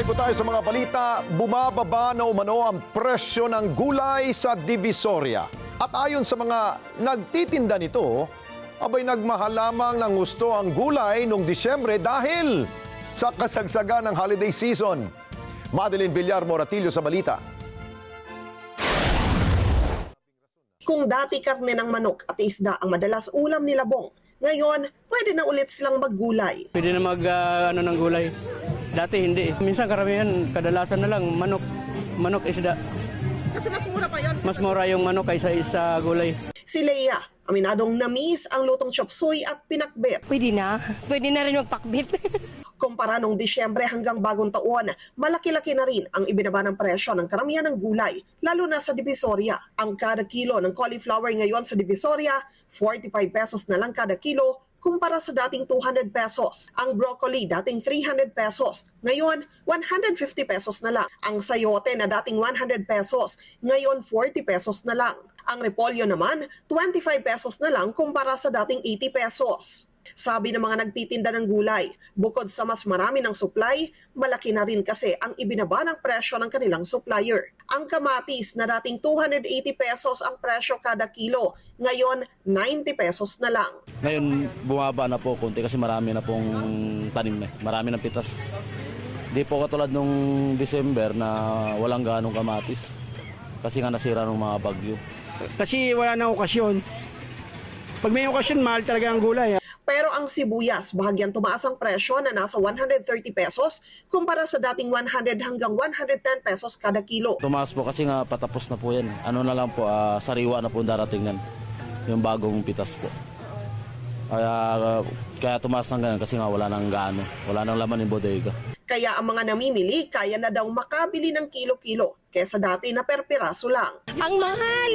Balik po tayo sa mga balita. Bumababa na umano ang presyo ng gulay sa Divisoria. At ayon sa mga nagtitinda nito, abay nagmahal lamang ng gusto ang gulay noong Disyembre dahil sa kasagsagan ng holiday season. Madeline Villar Moratillo sa balita. Kung dati karne ng manok at isda ang madalas ulam ni Labong, ngayon pwede na ulit silang maggulay. Pwede na ng gulay. Dati hindi. Minsan karamihan, kadalasan na lang manok isda. Kasi mas mura pa yun. Mas mura yung manok kaysa isa gulay. Si Leia, aminadong namis ang lutong chop suey at pinakbet. Pwede na. Pwede na rin magpakbit. Kumpara nung Disyembre hanggang bagong taon, malaki-laki na rin ang ibinaba ng presyo ng karamihan ng gulay, lalo na sa Divisoria. Ang kada kilo ng cauliflower ngayon sa Divisoria, 45 pesos na lang kada kilo, kumpara sa dating 200 pesos. Ang broccoli dating 300 pesos, ngayon 150 pesos na lang. Ang sayote na dating 100 pesos, ngayon 40 pesos na lang. Ang repolyo naman, 25 pesos na lang kumpara sa dating 80 pesos. Sabi ng mga nagtitinda ng gulay, bukod sa mas marami ng supply, malaki na rin kasi ang ibinaba ng presyo ng kanilang supplier. Ang kamatis na dating 280 pesos ang presyo kada kilo, ngayon 90 pesos na lang. Ngayon bumaba na po konti kasi marami na pong tanim na. Marami ng pitas. Di po katulad nung December na walang ganong kamatis kasi nga nasira ng mga bagyo. Kasi wala nang okasyon. Pag may okasyon, mahal talaga ang gulay. Pero ang sibuyas, bahagyang tumaas ang presyo na nasa 130 pesos kumpara sa dating 100 hanggang 110 pesos kada kilo. Tumaas po kasi nga patapos na po yan. Ano na lang po, sariwa na po darating yan. Yung bagong pitas po. Kaya tumaas ng ganun kasi nga wala nang gaano. Wala nang laman yung bodega. Kaya ang mga namimili kaya na daw makabili ng kilo-kilo kesa dati na per piraso lang. Ang mahal.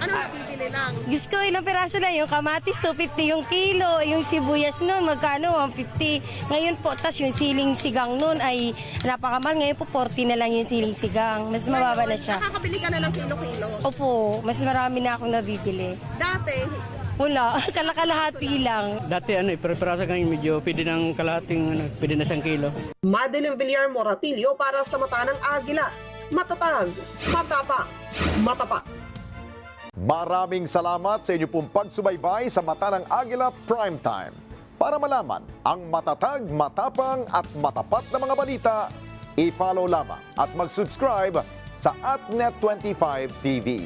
Ano mabibili lang? Gusto ko ilang piraso lang. Yung kamatis, 250 yung kilo. Yung sibuyas nun, magkano? 150. Ngayon po, tas yung siling sigang nun ay napakamahal. Ngayon po, 40 na lang yung siling sigang. Mas mababa na siya. Nakakabili ka na ng kilo-kilo. Opo, mas marami na akong nabibili. Dati, Wala, kalakalahati lang. Dati preparasan ngayon medyo pwede ng kalahating, pwede na 1 kilo. Madeline Villar Moratillo para sa Mata ng Agila. Matatag, matapang, matapat. Maraming salamat sa inyo pong pagsubaybay sa Mata ng Agila Primetime. Para malaman ang matatag, matapang at matapat na mga balita, i-follow lamang at mag-subscribe sa @net25tv.